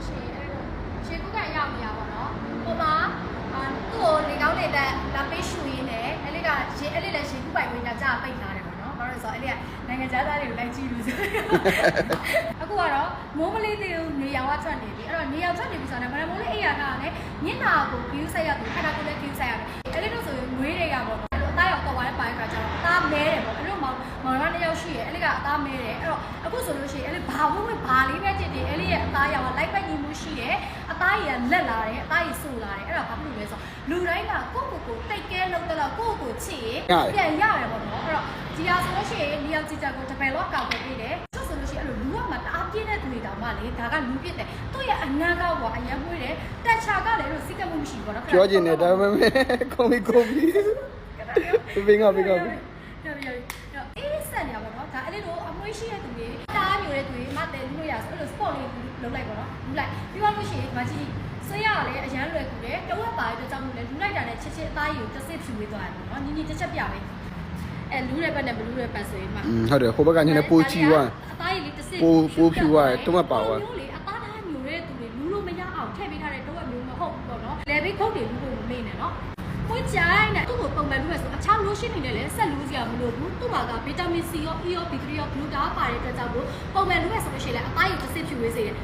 လို့ရှိရင်အဲ့လိုရှေ့ကူးကန်ရောက်နေရပါတော့ဟိုမှာသူ့ကိုလေကောင်းလေးတက်လာပေးရှူရင်းနဲ့အဲ့လေးကရှေ့အဲ့လေးလည်းရှေ့ကူးပိုင်ဝင်ကြပိတ်ထားတယ်ပေါ့နော်ဘာလို့လဲဆိုတော့အဲ့လေးကနိုင်ငံခြားသားတွေကိုလိုက်ကြည့်လို့ဆိုအခုကတော့မိုးမလေးသေးဘူးနေရောင်ကထွက်နေပြီအဲ့တော့နေရောင်ထွက်နေပြီဆိုတော့မနက်မိုးလေးအိယာကလည်းမျက်နှာကို view ဆက်ရပြီးခန္ဓာကိုယ်လည်း view ဆက်ရတယ်အဲ့လေးတို့ဆိုရင်ငွေတွေကပေါ့နော်အသားရောက်တော့ပိုင်းပိုင်းခါကျတော့အသားမဲတယ်ပေါ့အဲ့လိုမောင်နှမတစ်ယောက်ရှိရဲ့အဲ့လေးကအသားမဲတယ်အဲ့တော့အခုဆိုလို့ရှိရင်အဲ့လေးဘာဝဘာလေးပဲတစ်အဲ့လေးရဲ့အသားရောင်ကလိုက်ပိုက်ညီမှုရှိတယ်အသားရည်ကလက်လာတယ်အသားရည်ဆူလာတယ်အဲ့တော့ဘာဖြစ်လို့လဲဆိုတော့လူတိုင်းကကိုယ့်ကိုယ်တိတ်ကဲလုပ်တော့ကိုယ့်ကိုယ်ချစ်ရင်ပြန်ရတယ်ပေါ့နော်အဲ့တော့ဒီဟာဆိုလို့ရှိရင်နေရာကြည့်ကြကိုတပယ်တော့ကောက်ပေးပေးတယ်ဆိုလို့ရှိရင်အဲ့လိုလူကမှတအားပြင်းတဲ့သူတွေတောင်မှလေဒါကလူပြစ်တယ်သူ့ရဲ့အငန်းကောက်ကအရင်မွေးတယ်တက်ချာကလည်းလို့စိတ်ကမှုမရှိဘူးပေါ့နော်ပြောချင်တယ်ဒါပေမဲ့ကုန်ပြီဘင်းကအေးစက်နေပါတော့ဒါအဲ့ဒီတော့အမွှေးရှိတဲ့သူတွေတားမျိုးတဲ့သူတွေမတဲလို့ရဆိုအဲ့လို sport လေးလုပ်လိုက်ပေါ့နော်လူလိုက်ပြီးတော့လို့ရှိရင်မကြီးဆွေးရလည်းအရန်လွယ်ကူတယ်တဝက်ပါတဲ့ကြောင့်မို့လဲလူလိုက်တာနဲ့ချက်ချင်းအသားရည်ကိုတစ်စစ်ဖြူပေးသွားတယ်ပေါ့နော်ညီညီတစ်ချက်ပြပေးအဲလူတဲ့ဘက်နဲ့ဘလူးတဲ့ဘက်ဆိုရင်မှဟုတ်တယ်ဟိုဘက်ကညနေပိုချီသွားအသားရည်လေးတစ်စစ်ပိုဖြူသွားတယ်တဝက်ပါသွားမျိုးလေအသားသားမျိုးတဲ့သူတွေလူလို့မရအောင်ထည့်ပေးထားတဲ့တဝက်မျိုးမဟုတ်ဘူးပေါ့နော်လေဘေးခုတ်တွေလူလို့မမေ့နဲ့နော်ကိုကြိုင်းနဲ့သူ့ကိုပုံမှန်လို့ဆိုအခြားလို့ရှိနေတယ်လေဆက်လူးစရာမလိုဘူးသူ့မှာကဗီတာမင် C ရော E ရော B3 ရော Blue တာပါတဲ့အတွက်ကြောင့်ပုံမှန်လို့ဆိုလို့ရှိရင်အသားရည်တစ်စစ်ဖြူပေးစေတယ်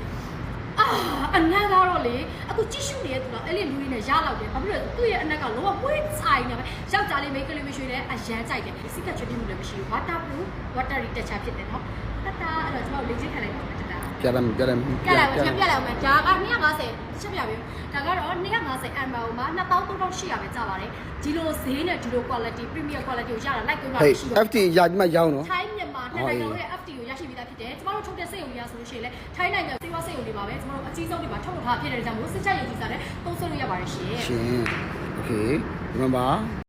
အနက်ကတော့လေအခုကြည့်ရှုနေတဲ့သူကအဲ့ဒီလူတွေနဲ့ရလောက်တယ်ဘာဖြစ်လို့လဲသူ့ရဲ့အနက်ကလောကပွေးဆိုင်နေပဲယောက်ျားလေးမိန်းကလေးမရှိလဲအရန်ကြိုက်တယ်စိတ်ကချွတ်ပြမှုလည်းမရှိဘူး waterproof water retoucher ဖြစ်တယ်နော်တတအဲ့တော့ကျွန်တော်လေ့ကျင့်ခံလိုက်ပါမယ်တတပြလိုက်ပြလိုက်မယ်ဒါက250ချက်ပြပြီဒါကတော့250 ml မှာ2300ပဲကြာပါတယ်ဒီလိုဈေးနဲ့ဒီလို quality premium quality ကိုရတာ like ကိုမှရှိတော့ FT ရဒီမှာရောင်းနော်ထိုင်းမြန်မာနိုင်ငံလုံးရဲ့ FT ကိုရရှိပြီးသားဖြစ်တယ်ကျမတို့ထုတ်တဲ့စိတ်ုံကြီးရဆိုလို့ရှိရင်လည်းထိုင်းနိုင်ငံစေဝါစိတ်ုံတွေပါပဲကျမတို့အကြီးဆုံးတွေမှာထုတ်လုပ်ထားဖြစ်တဲ့ကြောင့်မို့စစ်ချက်ရည်ကြီးစားနဲ့သုံးဆွလို့ရပါတယ်ရှင်โอเคဒီမှာပါ